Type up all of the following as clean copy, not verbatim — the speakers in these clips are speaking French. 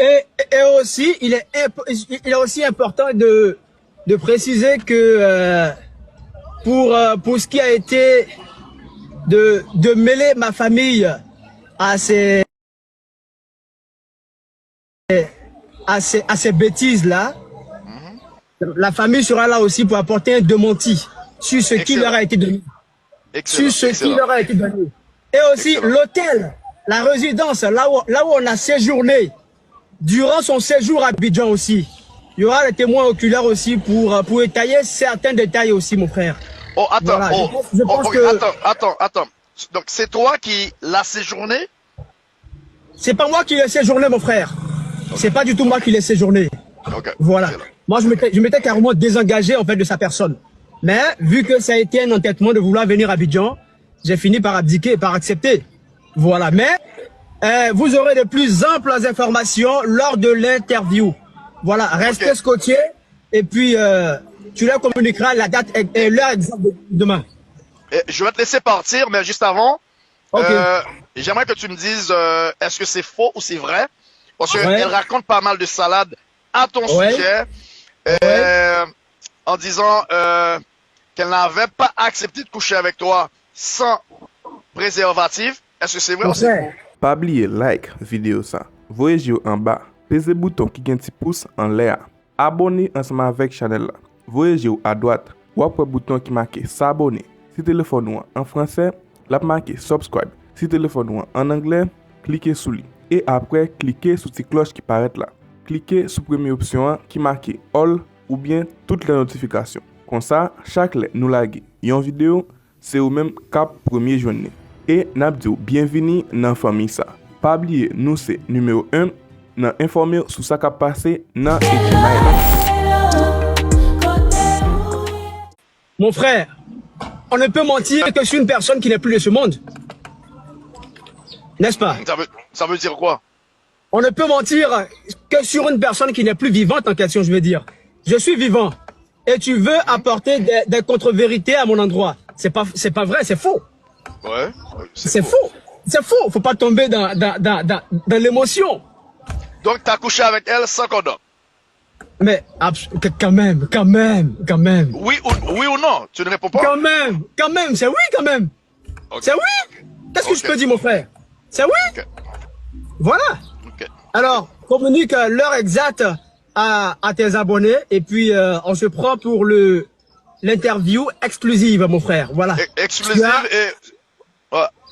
Et aussi, il est aussi important de préciser que pour ce qui a été de mêler ma famille à ces bêtises-là, la famille sera là aussi pour apporter un démenti sur ce qui leur a été donné. Sur ce qui leur a été donné. Et aussi l'hôtel, la résidence, là où on a séjourné, durant son séjour à Abidjan aussi. Il y aura des témoins oculaires aussi pour étayer certains détails aussi, mon frère. Oh, attends, voilà, je pense attends. Donc, c'est toi qui l'as séjourné? C'est pas moi qui l'ai séjourné, mon frère. C'est pas du tout moi qui l'ai séjourné. Voilà. Moi, je m'étais carrément désengagé, en fait, de sa personne. Mais, vu que ça a été un entêtement de vouloir venir à Abidjan, j'ai fini par abdiquer et par accepter. Voilà. Mais, vous aurez de plus amples informations lors de l'interview. Voilà. Restez scotchés. Et puis, tu leur communiqueras la date et l'heure exacte de demain. Je vais te laisser partir, mais juste avant, j'aimerais que tu me dises, est-ce que c'est faux ou c'est vrai? Parce qu'elle raconte pas mal de salades à ton sujet, en disant qu'elle n'avait pas accepté de coucher avec toi sans préservatif. Est-ce que c'est vrai ou c'est faux? Pas oublier like vidéo ça. Voyez en bas, pesez bouton qui gagne petit pouce en l'air. Abonnez ensemble avec channel là. Voyez à droite, ou après bouton qui marque s'abonner. Si téléphone ou en français, la marque subscribe. Si téléphone ou en anglais, cliquez sur lui. Et après, cliquez sur la cloche qui paraît là. Cliquez sur la première option qui marque all ou bien toutes les notifications. Comme ça, chaque fois nous laguer une vidéo, c'est au même cap premier journée. Et n'abdou bienvenue dans la famille ça. Pas oublier, nous c'est numéro 1, nous informer sur ce qui a passé dans Mon frère, on ne peut mentir que sur une personne qui n'est plus de ce monde. N'est-ce pas? Ça veut dire quoi? On ne peut mentir que sur une personne qui n'est plus vivante en question, je veux dire. Je suis vivant. Et tu veux apporter des contre-vérités à mon endroit. C'est pas vrai, c'est faux. Ouais. C'est faux. C'est faux. Faut pas tomber dans l'émotion. Donc, tu as couché avec elle sans condom? Mais, quand même. Oui ou non? Tu ne réponds pas? Quand même, c'est oui, quand même. C'est oui. Qu'est-ce que je peux dire, mon frère? C'est oui. Voilà. Alors, communique l'heure exacte à tes abonnés et puis on se prend pour l'interview exclusive, mon frère. Voilà. Exclusive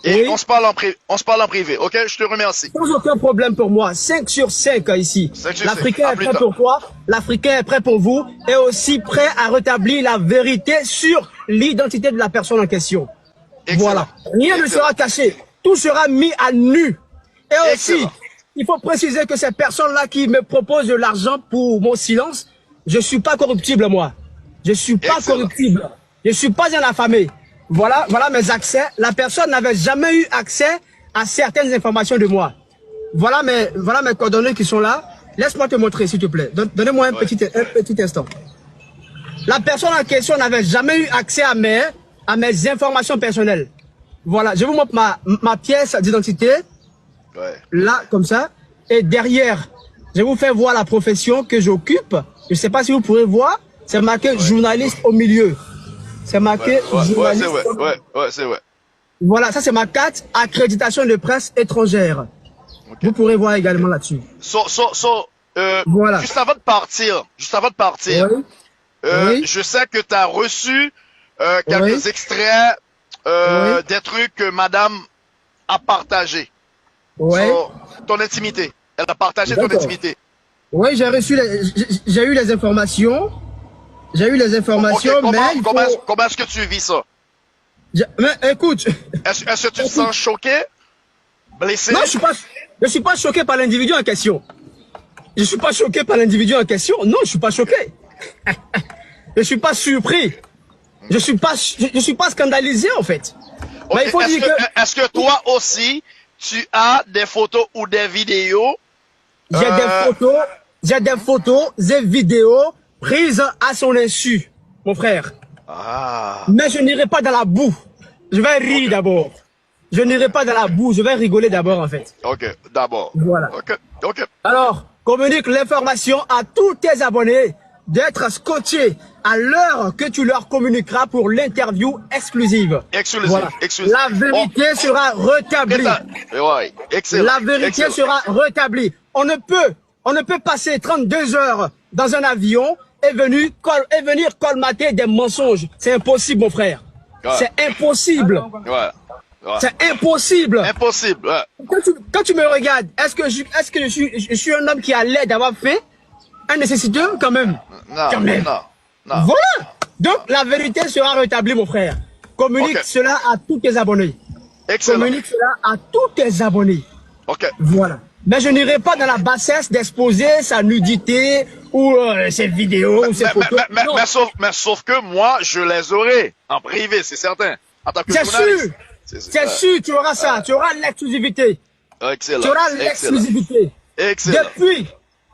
et on se parle en privé. Ok, je te remercie. Sans aucun problème pour moi. 5 sur 5 ici. L'Africain est prêt pour toi, l'Africain est prêt pour vous et aussi prêt à rétablir la vérité sur l'identité de la personne en question. Excellent. Voilà. Rien ne sera caché. Tout sera mis à nu. Et aussi, il faut préciser que ces personnes-là qui me proposent de l'argent pour mon silence, je suis pas corruptible, moi. Je suis pas corruptible. Je suis pas un affamé. Voilà mes accès. La personne n'avait jamais eu accès à certaines informations de moi. Voilà mes coordonnées qui sont là. Laisse-moi te montrer, s'il te plaît. Donnez-moi un petit instant. La personne en question n'avait jamais eu accès à mes informations personnelles. Voilà, je vous montre ma pièce d'identité. Là, comme ça. Et derrière, je vous fais voir la profession que j'occupe. Je ne sais pas si vous pourrez voir. C'est marqué journaliste au milieu. C'est marqué journaliste. C'est vrai. Voilà, ça c'est ma carte accréditation de presse étrangère. Vous pourrez voir également là-dessus. Voilà. Juste avant de partir, je sais que tu as reçu quelques extraits des trucs que madame a partagé. Ton intimité. Elle a partagé ton intimité. Oui, j'ai eu les informations. Mais comment est-ce que tu vis ça? Mais écoute. Est-ce que tu te sens choqué? Blessé? Non, je suis pas choqué par l'individu en question. Je suis pas choqué par l'individu en question. Non, je suis pas choqué. Je suis pas surpris. Je suis pas scandalisé en fait. Okay. Il faut dire que... Est-ce que toi aussi, tu as des photos ou des vidéos? J'ai des photos et vidéos prises à son insu, mon frère. Mais je n'irai pas dans la boue. Je vais rire d'abord. Je n'irai pas dans la boue, je vais rigoler d'abord en fait. Ok, d'abord. Voilà. Ok. Alors, Communique l'information à tous tes abonnés d'être scotchés à l'heure que tu leur communiqueras pour l'interview exclusive. Voilà. La vérité sera rétablie. Ouais. Excellent. La vérité sera rétablie. On ne peut passer 32 heures dans un avion et venir colmater des mensonges. C'est impossible, mon frère. Ouais. C'est impossible. Ouais. Ouais. C'est impossible. Impossible. Ouais. Quand tu me regardes, est-ce que je suis un homme qui a l'air d'avoir fait un nécessiteux quand même? Non, quand même. Non. Voilà. Donc la vérité sera rétablie, mon frère. Communique cela à tous tes abonnés. Excellent. Communique cela à tous tes abonnés. Ok. Voilà. Mais je n'irai pas dans la bassesse d'exposer sa nudité ou ses vidéos ou ses photos. Mais sauf que moi, je les aurai en privé, c'est certain. En tant que journaliste. C'est sûr, tu auras ça. Tu auras l'exclusivité. Excellent. Tu auras l'exclusivité. Excellent.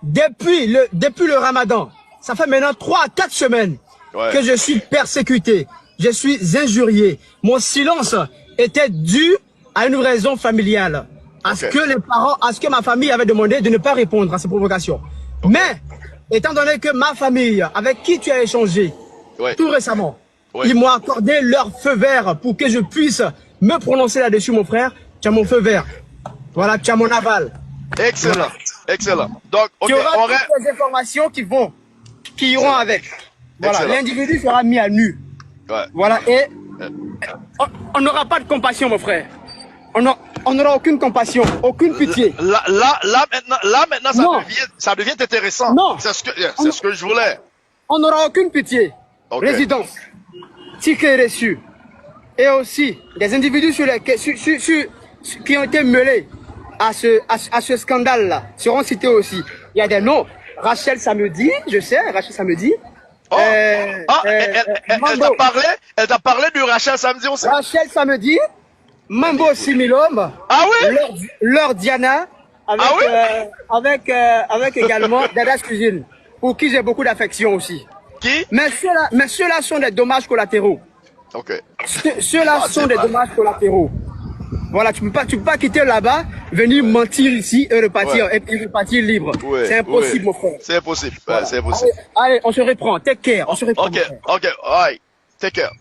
Depuis le Ramadan, ça fait maintenant 3 à 4 semaines que je suis persécuté. Je suis injurié. Mon silence était dû à une raison familiale. À ce que ma famille avait demandé de ne pas répondre à ces provocations. Mais, étant donné que ma famille, avec qui tu as échangé tout récemment, ils m'ont accordé leur feu vert pour que je puisse me prononcer là-dessus, mon frère. Tu as mon feu vert. Voilà, tu as mon aval. Excellent. Excellent. Donc, tu auras toutes les informations qui iront avec. Voilà, l'individu sera mis à nu. Voilà, et on n'aura pas de compassion, mon frère. On n'aura aucune compassion, aucune pitié. Là maintenant, ça devient intéressant. Non. C'est ce que je voulais. On n'aura aucune pitié. Résidence, ticket reçu. Et aussi, des individus qui ont été mêlés à ce scandale-là seront cités aussi. Il y a des noms. Rachel Samedi, je sais, Rachel Samedi. Elle t'a parlé de Rachel Samedi aussi. Rachel Samedi, Mambo Similom. Ah oui? Leur Diana, avec également Dada's Cuisine, pour qui j'ai beaucoup d'affection aussi. Qui? Mais ceux-là sont des dommages collatéraux. Ceux-là sont des dommages collatéraux. Voilà, tu peux pas quitter là-bas, venir mentir ici et repartir libre. C'est impossible, mon frère. C'est impossible. C'est impossible. Allez, on se reprend. Take care. On se reprend. Ok. Take care.